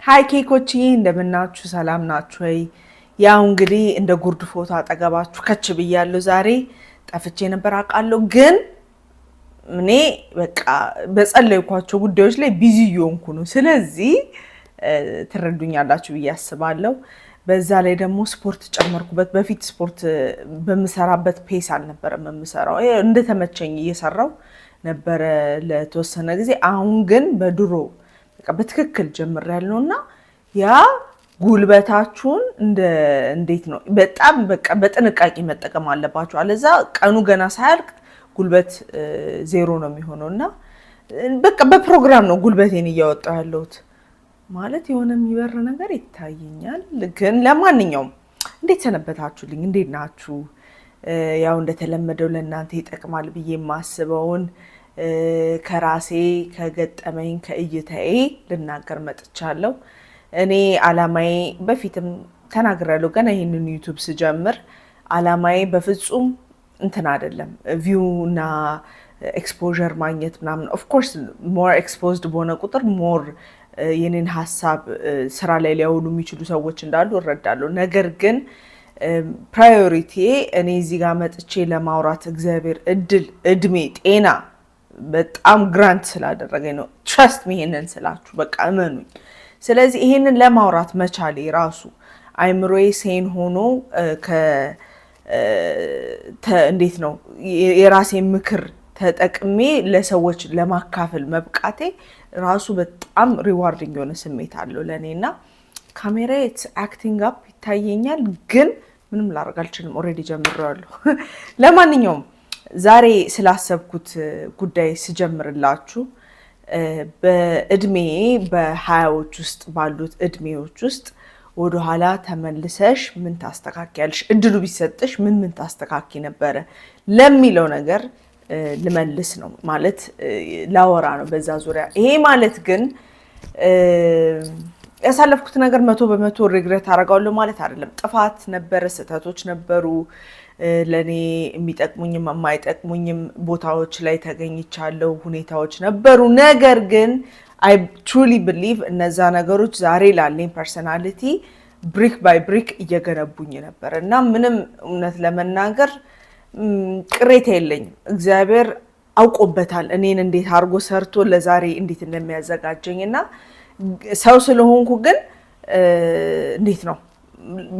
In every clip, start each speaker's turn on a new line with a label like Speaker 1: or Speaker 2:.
Speaker 1: ሃይ ኬኮች እንደምናችሁ ሰላም ናችሁ ወይ? ያው እንግዲህ እንደ ጉርድ ፎቶ አጠገባችሁ ከች ብያለሁ። ዛሬ ጠፍቼ ነበር አውቃለሁ፣ ግን እኔ በቃ በጸለይኳቸው ጉዳዮች ላይ ቢዚ እየሆንኩ ነው። ስለዚህ ትረዱኛላችሁ ብዬ አስባለሁ። በዛ ላይ ደግሞ ስፖርት ጨመርኩበት። በፊት ስፖርት በምሰራበት ፔስ አልነበረም የምሰራው፣ እንደተመቸኝ እየሰራው ነበረ ለተወሰነ ጊዜ። አሁን ግን በድሮ በትክክል ጀምሬያለሁና ያ ጉልበታችሁን እንዴት ነው በጣም በቃ በጥንቃቄ መጠቀም አለባችሁ። አለዛ ቀኑ ገና ሳያልቅ ጉልበት ዜሮ ነው የሚሆነውና በቃ በፕሮግራም ነው ጉልበቴን እያወጣሁ ያለሁት። ማለት የሆነ የሚበር ነገር ይታየኛል። ግን ለማንኛውም እንዴት ሰነበታችሁልኝ? እንዴት ናችሁ? ያው እንደተለመደው ለእናንተ ይጠቅማል ብዬ የማስበውን ከራሴ ከገጠመኝ ከእይታዬ ልናገር መጥቻለሁ። እኔ አላማዬ በፊትም ተናግራለሁ። ገና ይህንን ዩቲዩብ ስጀምር አላማዬ በፍጹም እንትን አይደለም፣ ቪው እና ኤክስፖዠር ማግኘት ምናምን። ኦፍኮርስ ሞር ኤክስፖዝድ በሆነ ቁጥር ሞር የኔን ሀሳብ ስራ ላይ ሊያውሉ የሚችሉ ሰዎች እንዳሉ እረዳለሁ። ነገር ግን ፕራዮሪቲ እኔ እዚህ ጋር መጥቼ ለማውራት እግዚአብሔር እድሜ ጤና በጣም ግራንት ስላደረገኝ ነው። ትረስት ሚ ይሄንን ስላችሁ በቃ እመኑኝ። ስለዚህ ይሄንን ለማውራት መቻሌ ራሱ አይምሮዬ ሴን ሆኖ እንዴት ነው የራሴ ምክር ተጠቅሜ ለሰዎች ለማካፈል መብቃቴ ራሱ በጣም ሪዋርዲንግ የሆነ ስሜት አለው ለእኔና ካሜራ አክቲንግ አፕ ይታየኛል፣ ግን ምንም ላደርግ አልችልም። ኦልሬዲ ጀምሬዋለሁ። ለማንኛውም ዛሬ ስላሰብኩት ጉዳይ ስጀምርላችሁ በእድሜ በ20ዎች ውስጥ ባሉት እድሜዎች ውስጥ ወደኋላ ተመልሰሽ ምን ታስተካክያለሽ፣ እድሉ ቢሰጥሽ ምን ታስተካኪ ነበረ ለሚለው ነገር ልመልስ ነው ማለት ላወራ ነው በዛ ዙሪያ። ይሄ ማለት ግን ያሳለፍኩት ነገር 100% ሪግሬት አደርጋለሁ ማለት አይደለም። ጥፋት ነበረ፣ ስህተቶች ነበሩ፣ ለኔ የሚጠቅሙኝም የማይጠቅሙኝም ቦታዎች ላይ ተገኝቻለሁ፣ ሁኔታዎች ነበሩ። ነገር ግን አይ ትሩሊ ቢሊቭ እነዛ ነገሮች ዛሬ ላለኝ ፐርሰናሊቲ ብሪክ ባይ ብሪክ እየገነቡኝ ነበር እና ምንም እውነት ለመናገር ቅሬታ የለኝም። እግዚአብሔር አውቆበታል እኔን እንዴት አድርጎ ሰርቶ ለዛሬ እንዴት እንደሚያዘጋጀኝ እና ሰው ስለሆንኩ ግን እንዴት ነው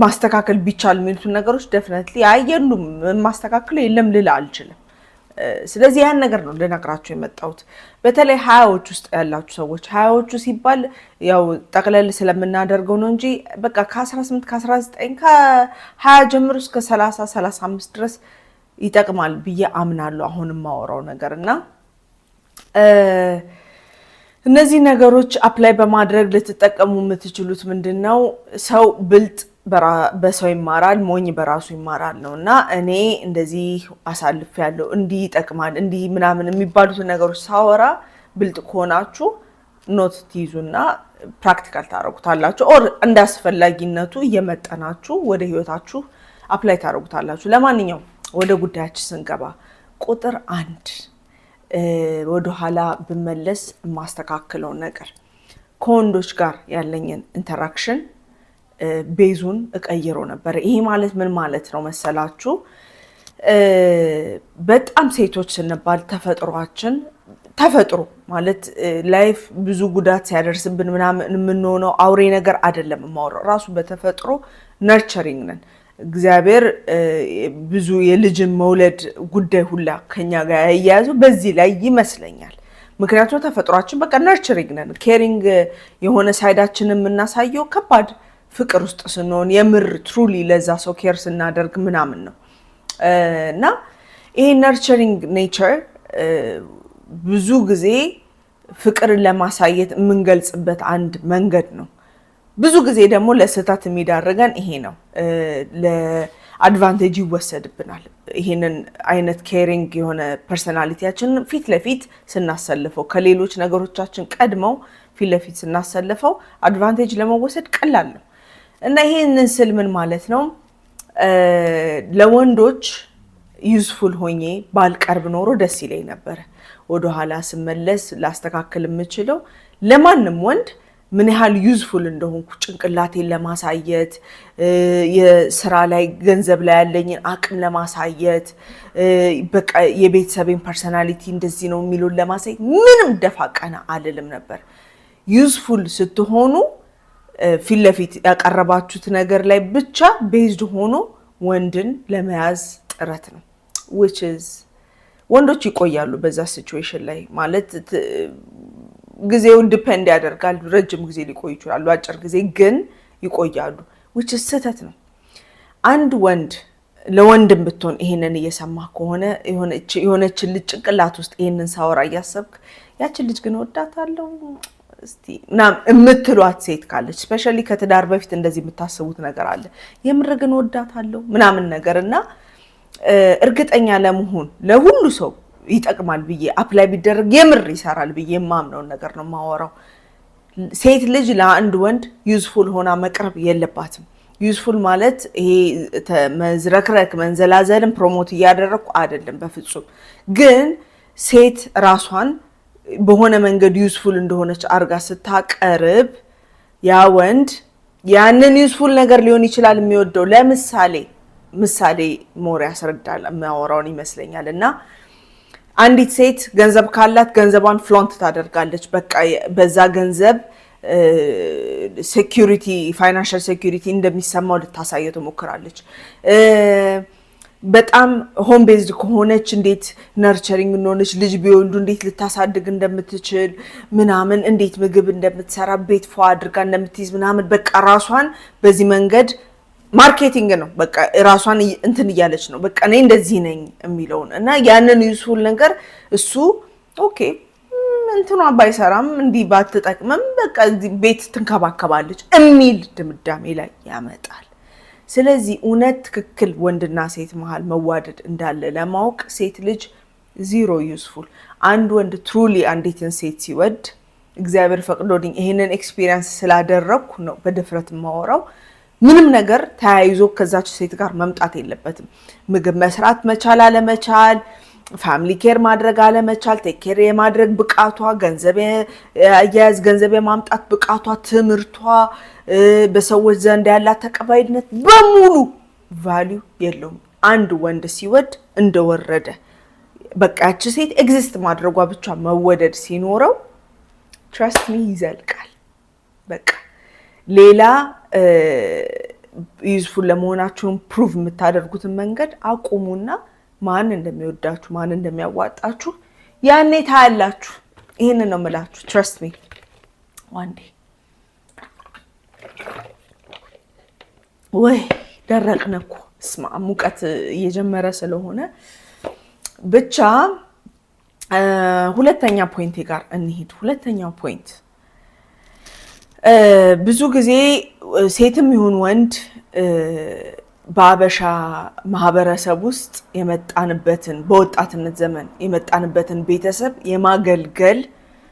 Speaker 1: ማስተካከል ቢቻል የሚሉትን ነገሮች ደፍነትሊ አየሉም ማስተካከል የለም ልል አልችልም። ስለዚህ ያን ነገር ነው ልነግራችሁ የመጣሁት። በተለይ 20ዎች ውስጥ ያላችሁ ሰዎች፣ 20ዎቹ ሲባል ያው ጠቅለል ስለምናደርገው ነው እንጂ በቃ ከ18 ከ19 ከ20 ጀምሮ እስከ 30 35 ድረስ ይጠቅማል ብዬ አምናለሁ አሁን የማወራው ነገር እና እነዚህ ነገሮች አፕላይ በማድረግ ልትጠቀሙ የምትችሉት ምንድነው? ሰው ብልጥ በሰው ይማራል፣ ሞኝ በራሱ ይማራል ነው እና እኔ እንደዚህ አሳልፍ ያለው እንዲህ ይጠቅማል እንዲህ ምናምን የሚባሉትን ነገሮች ሳወራ ብልጥ ከሆናችሁ ኖት ትይዙና ፕራክቲካል ታደርጉታላችሁ። ኦር እንዳስፈላጊነቱ እየመጠናችሁ ወደ ህይወታችሁ አፕላይ ታደርጉታላችሁ። ለማንኛውም ወደ ጉዳያችን ስንገባ ቁጥር 1 ወደኋላ ብመለስ የማስተካክለው ነገር ከወንዶች ጋር ያለኝን ኢንተራክሽን ቤዙን እቀይረው ነበር። ይሄ ማለት ምን ማለት ነው መሰላችሁ? በጣም ሴቶች ስንባል ተፈጥሮ ማለት ላይፍ ብዙ ጉዳት ሲያደርስብን ምናምን የምንሆነው አውሬ ነገር አይደለም። የማወራው ራሱ በተፈጥሮ ነርቸሪንግ ነን። እግዚአብሔር ብዙ የልጅን መውለድ ጉዳይ ሁላ ከኛ ጋር ያያዙ በዚህ ላይ ይመስለኛል። ምክንያቱም ተፈጥሯችን በቃ ነርቸሪንግ ነን። ኬሪንግ የሆነ ሳይዳችንን የምናሳየው ከባድ ፍቅር ውስጥ ስንሆን የምር ትሩሊ ለዛ ሰው ኬር ስናደርግ ምናምን ነው እና ይሄ ነርቸሪንግ ኔቸር ብዙ ጊዜ ፍቅርን ለማሳየት የምንገልጽበት አንድ መንገድ ነው። ብዙ ጊዜ ደግሞ ለስህተት የሚዳርገን ይሄ ነው። ለአድቫንቴጅ ይወሰድብናል። ይሄንን አይነት ኬሪንግ የሆነ ፐርሰናሊቲያችንን ፊት ለፊት ስናሰልፈው ከሌሎች ነገሮቻችን ቀድመው ፊት ለፊት ስናሰልፈው አድቫንቴጅ ለመወሰድ ቀላል ነው እና ይሄንን ስል ምን ማለት ነው? ለወንዶች ዩዝፉል ሆኜ ባልቀርብ ኖሮ ደስ ይለኝ ነበር። ወደኋላ ስመለስ ላስተካክል የምችለው ለማንም ወንድ ምን ያህል ዩዝፉል እንደሆንኩ ጭንቅላቴን ለማሳየት የስራ ላይ ገንዘብ ላይ ያለኝን አቅም ለማሳየት በቃ የቤተሰቤን ፐርሰናሊቲ እንደዚህ ነው የሚሉን ለማሳየት ምንም ደፋ ቀና አልልም ነበር። ዩዝፉል ስትሆኑ ፊት ለፊት ያቀረባችሁት ነገር ላይ ብቻ ቤዝድ ሆኖ ወንድን ለመያዝ ጥረት ነው which is ወንዶች ይቆያሉ በዛ ሲቹዌሽን ላይ ማለት ጊዜውን ዲፔንድ ያደርጋል። ረጅም ጊዜ ሊቆዩ ይችላሉ፣ አጭር ጊዜ ግን ይቆያሉ which is ስህተት ነው። አንድ ወንድ ለወንድም ብትሆን ይሄንን እየሰማ ከሆነ የሆነች ልጅ ጭንቅላት ውስጥ ይሄንን ሳወራ እያሰብክ ያችን ልጅ ግን ወዳታለሁ እስቲ የምትሏት ሴት ካለች ስፔሻሊ ከትዳር በፊት እንደዚህ የምታስቡት ነገር አለ የምር ግን ወዳታለሁ ምናምን ነገርና እርግጠኛ ለመሆን ለሁሉ ሰው ይጠቅማል ብዬ አፕላይ ቢደረግ የምር ይሰራል ብዬ የማምነው ነገር ነው ማወራው። ሴት ልጅ ለአንድ ወንድ ዩዝፉል ሆና መቅረብ የለባትም። ዩዝፉል ማለት ይሄ መዝረክረክ መንዘላዘልን ፕሮሞት እያደረኩ አይደለም በፍጹም። ግን ሴት ራሷን በሆነ መንገድ ዩዝፉል እንደሆነች አርጋ ስታቀርብ ያ ወንድ ያንን ዩዝፉል ነገር ሊሆን ይችላል የሚወደው። ለምሳሌ ሞር ያስረዳል የሚያወራውን ይመስለኛል። እና አንዲት ሴት ገንዘብ ካላት ገንዘቧን ፍሎንት ታደርጋለች። በቃ በዛ ገንዘብ ሴኩሪቲ ፋይናንሻል ሴኩሪቲ እንደሚሰማው ልታሳየው ትሞክራለች። በጣም ሆም ቤዝድ ከሆነች እንዴት ነርቸሪንግ እንደሆነች ልጅ ቢወልዱ እንዴት ልታሳድግ እንደምትችል ምናምን እንዴት ምግብ እንደምትሰራ ቤት ፏ አድርጋ እንደምትይዝ ምናምን በቃ ራሷን በዚህ መንገድ ማርኬቲንግ ነው። በቃ ራሷን እንትን እያለች ነው በቃ እኔ እንደዚህ ነኝ የሚለውን እና ያንን ዩስፉል ነገር እሱ ኦኬ እንትኗ ባይሰራም እንዲህ ባትጠቅምም በቃ ቤት ትንከባከባለች የሚል ድምዳሜ ላይ ያመጣል። ስለዚህ እውነት ትክክል ወንድና ሴት መሃል መዋደድ እንዳለ ለማወቅ ሴት ልጅ ዚሮ ዩስፉል። አንድ ወንድ ትሩሊ አንዲትን ሴት ሲወድ እግዚአብሔር ፈቅዶልኝ ይሄንን ኤክስፒሪየንስ ስላደረኩ ነው በድፍረት ማወራው። ምንም ነገር ተያይዞ ከዛች ሴት ጋር መምጣት የለበትም። ምግብ መስራት መቻል አለመቻል፣ ፋሚሊ ኬር ማድረግ አለመቻል፣ ቴክ ኬር የማድረግ ብቃቷ፣ ገንዘብ አያያዝ ገንዘብ የማምጣት ብቃቷ፣ ትምህርቷ፣ በሰዎች ዘንድ ያላት ተቀባይነት በሙሉ ቫልዩ የለውም። አንድ ወንድ ሲወድ እንደወረደ በቃ ያቺ ሴት ኤግዚስት ማድረጓ ብቻ መወደድ ሲኖረው ትረስት ሚ ይዘልቃል። በቃ ሌላ ዩዝፉል ለመሆናችሁን ፕሩቭ የምታደርጉትን መንገድ አቁሙና ማን እንደሚወዳችሁ ማን እንደሚያዋጣችሁ ያኔ ታያላችሁ። ይሄንን ነው የምላችሁ። ትረስት ሚ ዋንዴ ወይ ደረቅን እኮ እስማ ሙቀት እየጀመረ ስለሆነ ብቻ ሁለተኛ ፖይንቴ ጋር እንሂድ። ሁለተኛው ፖይንት ብዙ ጊዜ ሴትም ይሁን ወንድ በአበሻ ማህበረሰብ ውስጥ የመጣንበትን በወጣትነት ዘመን የመጣንበትን ቤተሰብ የማገልገል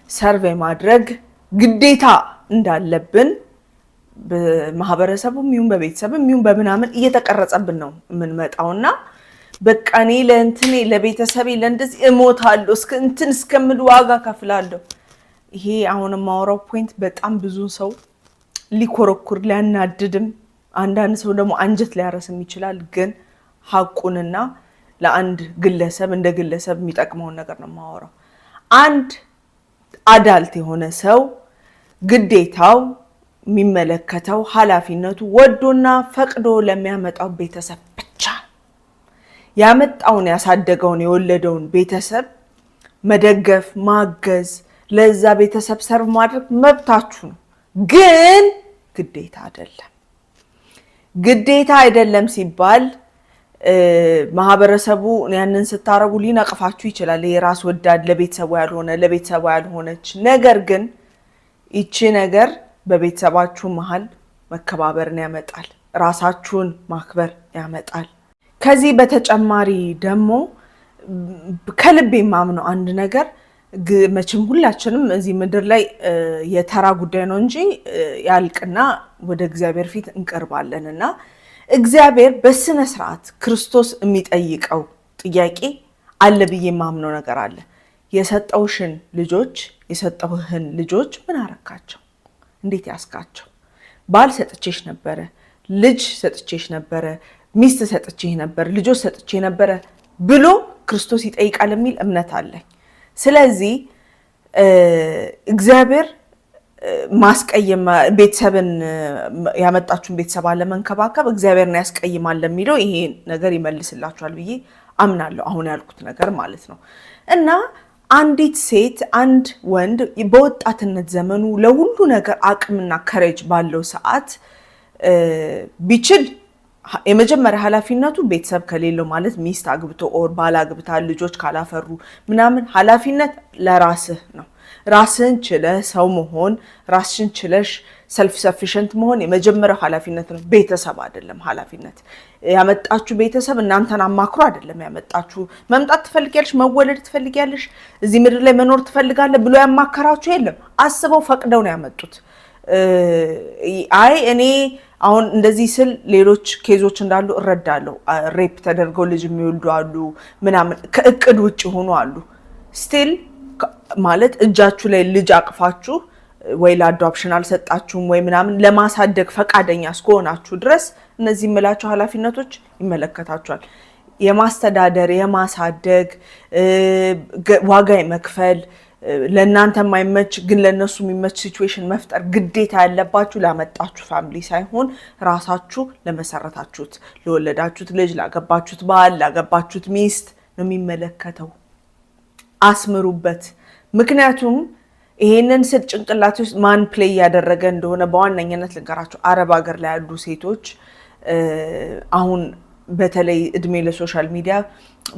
Speaker 1: ሰርቬይ ማድረግ ግዴታ እንዳለብን በማህበረሰቡም ይሁን በቤተሰብም ይሁን በምናምን እየተቀረጸብን ነው የምንመጣውና በቃ እኔ ለእንትኔ ለቤተሰቤ ለእንደዚህ እሞታለሁ እስከምል ዋጋ ከፍላለሁ። ይሄ አሁን የማወራው ፖይንት በጣም ብዙ ሰው ሊኮረኩር ሊያናድድም አንዳንድ ሰው ደግሞ አንጀት ሊያረስም ይችላል። ግን ሐቁንና ለአንድ ግለሰብ እንደ ግለሰብ የሚጠቅመውን ነገር ነው የማወራው። አንድ አዳልት የሆነ ሰው ግዴታው የሚመለከተው ኃላፊነቱ ወዶና ፈቅዶ ለሚያመጣው ቤተሰብ ብቻ ያመጣውን ያሳደገውን የወለደውን ቤተሰብ መደገፍ ማገዝ ለዛ ቤተሰብ ሰርቭ ማድረግ መብታችሁ ነው። ግን ግዴታ አይደለም። ግዴታ አይደለም ሲባል ማህበረሰቡ ያንን ስታረጉ ሊነቅፋችሁ ይችላል። የራስ ወዳድ ለቤተሰቡ ያልሆነች ነገር ግን ይቺ ነገር በቤተሰባችሁ መሃል መከባበርን ያመጣል፣ ራሳችሁን ማክበር ያመጣል። ከዚህ በተጨማሪ ደግሞ ከልቤ የማምነው አንድ ነገር መቼም ሁላችንም እዚህ ምድር ላይ የተራ ጉዳይ ነው እንጂ ያልቅና ወደ እግዚአብሔር ፊት እንቀርባለንና እግዚአብሔር በስነ ስርዓት ክርስቶስ የሚጠይቀው ጥያቄ አለ ብዬ የማምነው ነገር አለ። የሰጠውህን ልጆች ምን አረካቸው? እንዴት ያስካቸው? ባል ሰጥቼሽ ነበረ፣ ልጅ ሰጥቼሽ ነበረ፣ ሚስት ሰጥቼሽ ነበር፣ ልጆች ሰጥቼ ነበረ ብሎ ክርስቶስ ይጠይቃል የሚል እምነት አለኝ። ስለዚህ እግዚአብሔር ማስቀየም ቤተሰብን ያመጣችሁን ቤተሰብ አለመንከባከብ እግዚአብሔርን ያስቀይማል ለሚለው ይሄ ነገር ይመልስላችኋል ብዬ አምናለሁ። አሁን ያልኩት ነገር ማለት ነው። እና አንዲት ሴት አንድ ወንድ በወጣትነት ዘመኑ ለሁሉ ነገር አቅምና ከሬጅ ባለው ሰዓት ቢችል የመጀመሪያ ኃላፊነቱ ቤተሰብ ከሌለው ማለት ሚስት አግብቶ ኦር ባል አግብታ ልጆች ካላፈሩ ምናምን ኃላፊነት ለራስህ ነው። ራስን ችለህ ሰው መሆን ራስሽን ችለሽ ሰልፍ ሰፊሽንት መሆን የመጀመሪያው ኃላፊነት ነው። ቤተሰብ አይደለም ኃላፊነት። ያመጣችሁ ቤተሰብ እናንተን አማክሮ አይደለም ያመጣችሁ። መምጣት ትፈልጊያለሽ፣ መወለድ ትፈልጊያለሽ፣ እዚህ ምድር ላይ መኖር ትፈልጋለህ ብሎ ያማከራችሁ የለም። አስበው ፈቅደው ነው ያመጡት። አይ እኔ አሁን እንደዚህ ስል ሌሎች ኬዞች እንዳሉ እረዳለሁ። ሬፕ ተደርገው ልጅ የሚወልዱ አሉ ምናምን ከእቅድ ውጭ ሆኖ አሉ። ስቲል ማለት እጃችሁ ላይ ልጅ አቅፋችሁ ወይ ለአዶፕሽን አልሰጣችሁም ወይ ምናምን ለማሳደግ ፈቃደኛ እስከሆናችሁ ድረስ እነዚህ የምላቸው ኃላፊነቶች ይመለከታችኋል። የማስተዳደር የማሳደግ ዋጋ የመክፈል ለእናንተ የማይመች ግን ለእነሱ የሚመች ሲቹዌሽን መፍጠር ግዴታ ያለባችሁ ላመጣችሁ ፋሚሊ ሳይሆን ራሳችሁ ለመሰረታችሁት ለወለዳችሁት ልጅ ላገባችሁት ባል ላገባችሁት ሚስት ነው የሚመለከተው። አስምሩበት። ምክንያቱም ይሄንን ስል ጭንቅላት ውስጥ ማን ፕሌይ ያደረገ እንደሆነ በዋነኝነት ልንገራችሁ። አረብ ሀገር ላይ ያሉ ሴቶች አሁን በተለይ እድሜ ለሶሻል ሚዲያ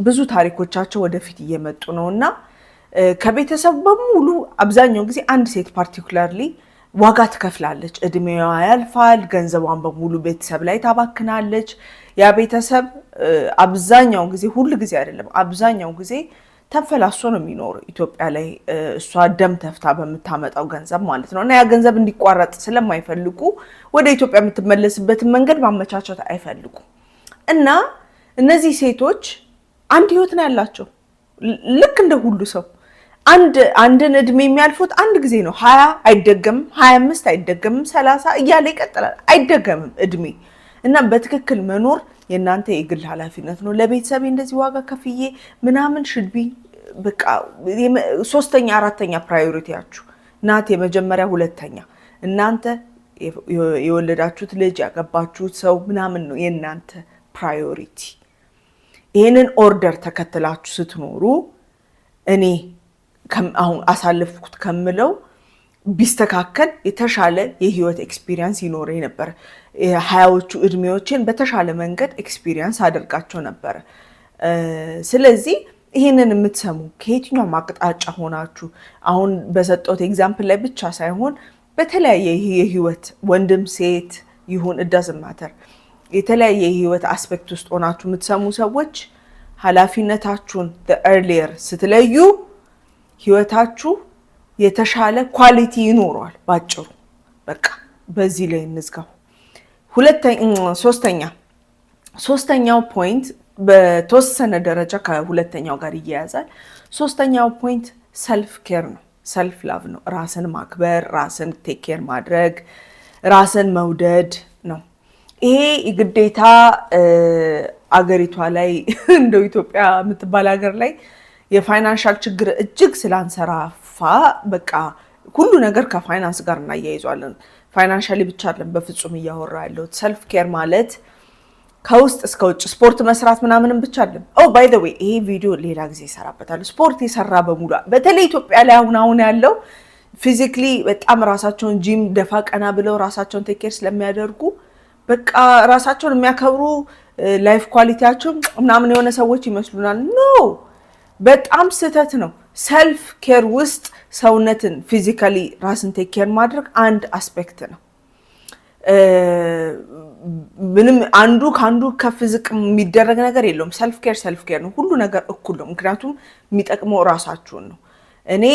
Speaker 1: ብዙ ታሪኮቻቸው ወደፊት እየመጡ ነውና ከቤተሰብ በሙሉ አብዛኛው ጊዜ አንድ ሴት ፓርቲኩላርሊ ዋጋ ትከፍላለች። እድሜዋ ያልፋል፣ ገንዘቧን በሙሉ ቤተሰብ ላይ ታባክናለች። ያ ቤተሰብ አብዛኛው ጊዜ ሁሉ ጊዜ አይደለም አብዛኛው ጊዜ ተንፈላሶ ነው የሚኖረው ኢትዮጵያ ላይ እሷ ደም ተፍታ በምታመጣው ገንዘብ ማለት ነው። እና ያ ገንዘብ እንዲቋረጥ ስለማይፈልጉ ወደ ኢትዮጵያ የምትመለስበትን መንገድ ማመቻቸት አይፈልጉም። እና እነዚህ ሴቶች አንድ ህይወት ነው ያላቸው ልክ እንደ ሁሉ ሰው። አንድን እድሜ የሚያልፉት አንድ ጊዜ ነው። 20 አይደገምም፣ 25 አይደገምም፣ 30 እያለ ይቀጥላል። አይደገምም እድሜ። እና በትክክል መኖር የእናንተ የግል ኃላፊነት ነው። ለቤተሰብ እንደዚህ ዋጋ ከፍዬ ምናምን ሽድቢ በቃ ሶስተኛ አራተኛ ፕራዮሪቲያችሁ ናት። የመጀመሪያ ሁለተኛ እናንተ የወለዳችሁት ልጅ ያገባችሁት ሰው ምናምን ነው የእናንተ ፕራዮሪቲ። ይሄንን ኦርደር ተከትላችሁ ስትኖሩ እኔ አሁን አሳልፍኩት ከምለው ቢስተካከል የተሻለ የህይወት ኤክስፒሪየንስ ይኖር ነበር። 20ዎቹ እድሜዎችን በተሻለ መንገድ ኤክስፒሪየንስ አደርጋቸው ነበር። ስለዚህ ይሄንን የምትሰሙ ከየትኛው አቅጣጫ ሆናችሁ አሁን በሰጠሁት ኤግዛምፕል ላይ ብቻ ሳይሆን በተለያየ የህይወት ወንድም ሴት ይሁን it doesn't matter የተለያየ የህይወት አስፔክት ውስጥ ሆናችሁ የምትሰሙ ሰዎች ኃላፊነታችሁን the earlier ስትለዩ ህይወታችሁ የተሻለ ኳሊቲ ይኖራል ባጭሩ። በቃ በዚህ ላይ እንዝጋው። ሶስተኛው ፖይንት በተወሰነ ደረጃ ከሁለተኛው ጋር ይያያዛል። ሶስተኛው ፖይንት ሰልፍ ኬር ነው፣ ሰልፍ ላቭ ነው። ራስን ማክበር፣ ራስን ቴክ ኬር ማድረግ፣ ራስን መውደድ ነው። ይሄ ግዴታ አገሪቷ ላይ እንደው ኢትዮጵያ የምትባል ሀገር ላይ የፋይናንሻል ችግር እጅግ ስላንሰራፋ በቃ ሁሉ ነገር ከፋይናንስ ጋር እናያይዟለን። ፋይናንሻሊ ብቻ አይደለም በፍጹም እያወራ ያለው። ሰልፍ ኬር ማለት ከውስጥ እስከ ውጭ ስፖርት መስራት ምናምንም ብቻ አይደለም። ባይ ዘ ዌይ ይሄ ቪዲዮ ሌላ ጊዜ ይሰራበታል። ስፖርት የሰራ በሙሉ በተለይ ኢትዮጵያ ላይ አሁን ያለው ፊዚካሊ በጣም ራሳቸውን ጂም ደፋ ቀና ብለው ራሳቸውን ቴክ ኬር ስለሚያደርጉ በቃ ራሳቸውን የሚያከብሩ ላይፍ ኳሊቲያቸው ምናምን የሆነ ሰዎች ይመስሉናል። ኖ በጣም ስህተት ነው። ሰልፍ ኬር ውስጥ ሰውነትን ፊዚካሊ ራስን ቴክ ኬር ማድረግ አንድ አስፔክት ነው። ምንም አንዱ ካንዱ ከፍ ዝቅ የሚደረግ ነገር የለውም። ሰልፍ ኬር ነው። ሁሉ ነገር እኩል ነው። ምክንያቱም የሚጠቅመው ራሳችሁን ነው። እኔ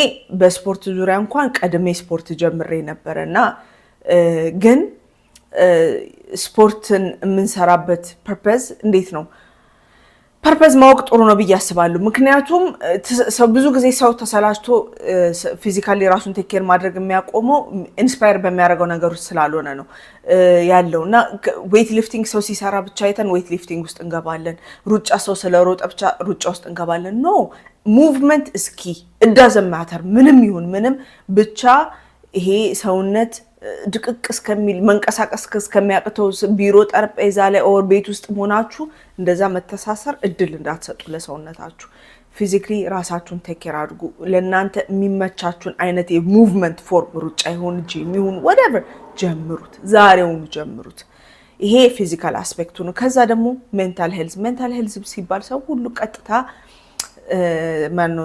Speaker 1: በስፖርት ዙሪያ እንኳን ቀድሜ ስፖርት ጀምሬ ነበርና ግን ስፖርትን የምንሰራበት ፐርፐዝ እንዴት ነው? ፐርፐዝ ማወቅ ጥሩ ነው ብዬ አስባለሁ። ምክንያቱም ብዙ ጊዜ ሰው ተሰላችቶ ፊዚካሊ ራሱን ቴክ ኬር ማድረግ የሚያቆመው ኢንስፓየር በሚያደርገው ነገር ውስጥ ስላልሆነ ነው ያለው እና ዌይት ሊፍቲንግ ሰው ሲሰራ ብቻ አይተን ዌይት ሊፍቲንግ ውስጥ እንገባለን። ሩጫ ሰው ስለሮጠ ብቻ ሩጫ ውስጥ እንገባለን። ኖ ሙቭመንት እስኪ እዳዘን ማተር ምንም ይሁን ምንም ብቻ ይሄ ሰውነት ድቅቅ እስከሚል መንቀሳቀስ እስከሚያቅተው ቢሮ ጠረጴዛ ላይ ኦር ቤት ውስጥ ሆናችሁ እንደዛ መተሳሰር እድል እንዳትሰጡ ለሰውነታችሁ። ፊዚካሊ ራሳችሁን ቴክ ኬር አድርጉ። ለእናንተ የሚመቻችሁን አይነት የሙቭመንት ፎርም ሩጫ ይሁን ጂም ይሁን whatever ጀምሩት፣ ዛሬውኑ ጀምሩት። ይሄ ፊዚካል አስፔክቱ ነው። ከዛ ደግሞ ሜንታል ሄልዝ ሲባል ሰው ሁሉ ቀጥታ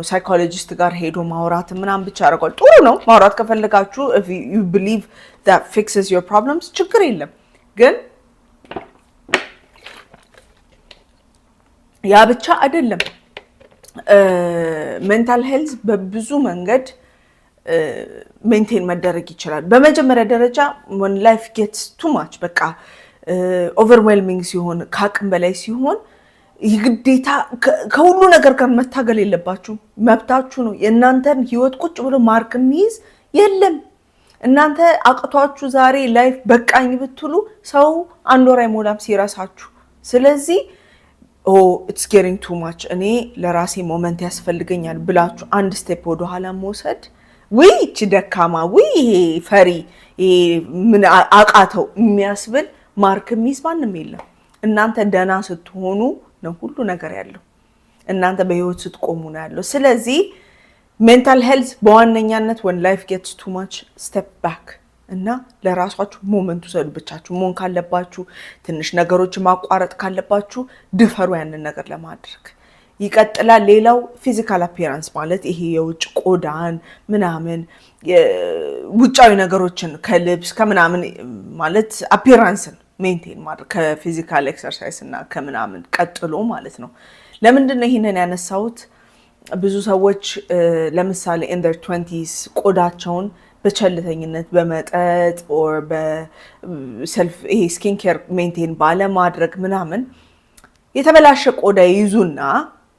Speaker 1: ሳይኮሎጂስት ጋር ሄዶ ማውራት ምናምን ብቻ ያደርጋል። ጥሩ ነው ማውራት ከፈለጋችሁ if you believe that fixes your problems ችግር የለም። ግን ያ ብቻ አይደለም። ሜንታል ሄልዝ በብዙ መንገድ ሜንቴን መደረግ ይችላል። በመጀመሪያ ደረጃ when life gets too much በቃ overwhelming ሲሆን ከአቅም በላይ ሲሆን ይግዴታ ከሁሉ ነገር ጋር መታገል የለባችሁ። መብታችሁ ነው። የእናንተን ህይወት ቁጭ ብሎ ማርክ የሚይዝ የለም። እናንተ አቅቷችሁ ዛሬ ላይፍ በቃኝ ብትሉ ሰው አንድ ወር አይሞላም ሲረሳችሁ። ስለዚህ it's getting too much እኔ ለራሴ ሞመንት ያስፈልገኛል ብላችሁ አንድ ስቴፕ ወደ ኋላ መውሰድ እቺ ደካማ ይሄ ፈሪ ምን አቃተው የሚያስብል ማርክ የሚይዝ ማንም የለም። እናንተ ደህና ስትሆኑ ነው ሁሉ ነገር ያለው። እናንተ በህይወት ስትቆሙ ነው ያለው። ስለዚህ ሜንታል ሄልዝ በዋነኛነት when life gets too much step back እና ለራሳችሁ ሞመንት ውሰዱ። ብቻችሁ መሆን ካለባችሁ ትንሽ ነገሮች ማቋረጥ ካለባችሁ ድፈሩ ያንን ነገር ለማድረግ። ይቀጥላል። ሌላው ፊዚካል አፒራንስ ማለት ይሄ የውጭ ቆዳን ምናምን ውጫዊ ነገሮችን ከልብስ ከምናምን ማለት አፒራንስን ሜንቴን ማድረግ ከፊዚካል ኤክሰርሳይዝ እና ከምናምን ቀጥሎ ማለት ነው። ለምንድን ነው ይሄንን ያነሳሁት? ብዙ ሰዎች ለምሳሌ in their 20s ቆዳቸውን በቸልተኝነት በመጠጥ or በሰልፍ ይሄ ስኪን ኬር ሜንቴን ባለማድረግ ምናምን የተበላሸ ቆዳ ይይዙና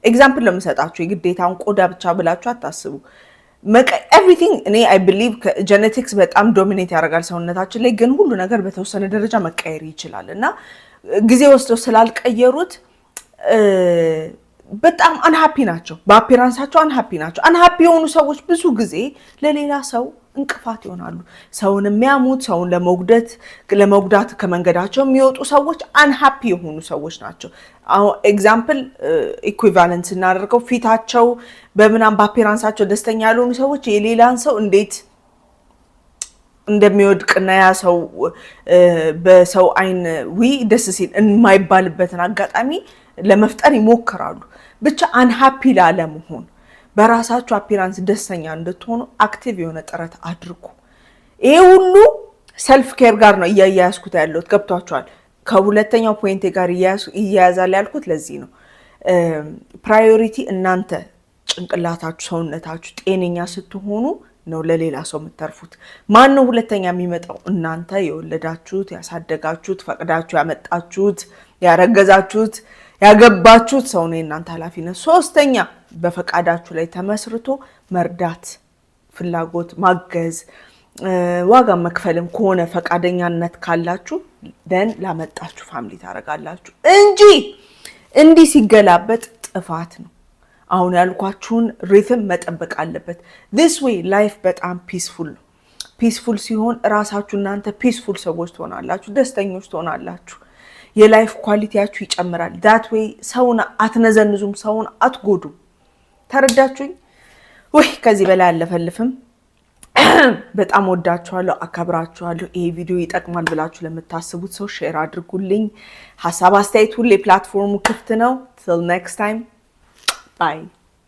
Speaker 1: ኤግዛምፕል ለምሰጣችሁ የግዴታውን ቆዳ ብቻ ብላችሁ አታስቡ። everything እኔ I believe ጄኔቲክስ በጣም ዶሚኔት ያደርጋል ሰውነታችን ላይ፣ ግን ሁሉ ነገር በተወሰነ ደረጃ መቀየር ይችላል እና ጊዜ ወስደው ስላልቀየሩት በጣም አንሃፒ ናቸው። በአፒራንሳቸው አንሃፒ ናቸው። አንሃፒ የሆኑ ሰዎች ብዙ ጊዜ ለሌላ ሰው እንቅፋት ይሆናሉ። ሰውን የሚያሙት፣ ሰውን ለመጉዳት ከመንገዳቸው የሚወጡ ሰዎች አንሃፒ የሆኑ ሰዎች ናቸው። አሁን ኤግዛምፕል ኢኩቫለንት እናደርገው ፊታቸው በምናም በአፒራንሳቸው ደስተኛ ያልሆኑ ሰዎች የሌላን ሰው እንዴት እንደሚወድቅና ያ ሰው በሰው አይን ደስ ሲል የማይባልበትን አጋጣሚ ለመፍጠር ይሞክራሉ። ብቻ አንሃፒ ላለመሆን በራሳችሁ አፒራንስ ደስተኛ እንድትሆኑ አክቲቭ የሆነ ጥረት አድርጉ። ይሄ ሁሉ ሰልፍ ኬር ጋር ነው እያያያዝኩት ያለሁት። ገብቷችኋል? ከሁለተኛው ፖይንት ጋር እያያዛል ያልኩት ለዚህ ነው። ፕራዮሪቲ እናንተ ጭንቅላታችሁ ሰውነታችሁ ጤነኛ ስትሆኑ ነው ለሌላ ሰው የምትተርፉት። ማን ነው ሁለተኛ የሚመጣው? እናንተ የወለዳችሁት፣ ያሳደጋችሁት፣ ፈቅዳችሁ ያመጣችሁት፣ ያረገዛችሁት፣ ያገባችሁት ሰው ነው የእናንተ ኃላፊነት። ሶስተኛ በፈቃዳችሁ ላይ ተመስርቶ መርዳት፣ ፍላጎት ማገዝ፣ ዋጋ መክፈልም ከሆነ ፈቃደኛነት ካላችሁ ደን ላመጣችሁ ፋሚሊ ታረጋላችሁ እንጂ እንዲህ ሲገላበጥ ጥፋት ነው። አሁን ያልኳችሁን ሪትም መጠበቅ አለበት። this way life በጣም ፒስፉል ነው። ፒስፉል ሲሆን ራሳችሁ እናንተ ፒስፉል ሰዎች ትሆናላችሁ፣ ደስተኞች ትሆናላችሁ። የላይፍ ኳሊቲያችሁ ይጨምራል። that way ሰውን አትነዘንዙም፣ ሰውን አትጎዱም። ተረዳችሁኝ ወይ? ከዚህ በላይ አለፈልፍም። በጣም ወዳችኋለሁ፣ አከብራችኋለሁ። ይሄ ቪዲዮ ይጠቅማል ብላችሁ ለምታስቡት ሰው ሼር አድርጉልኝ። ሐሳብ አስተያየት ሁሌ ፕላትፎርሙ ክፍት ነው። till next time bye.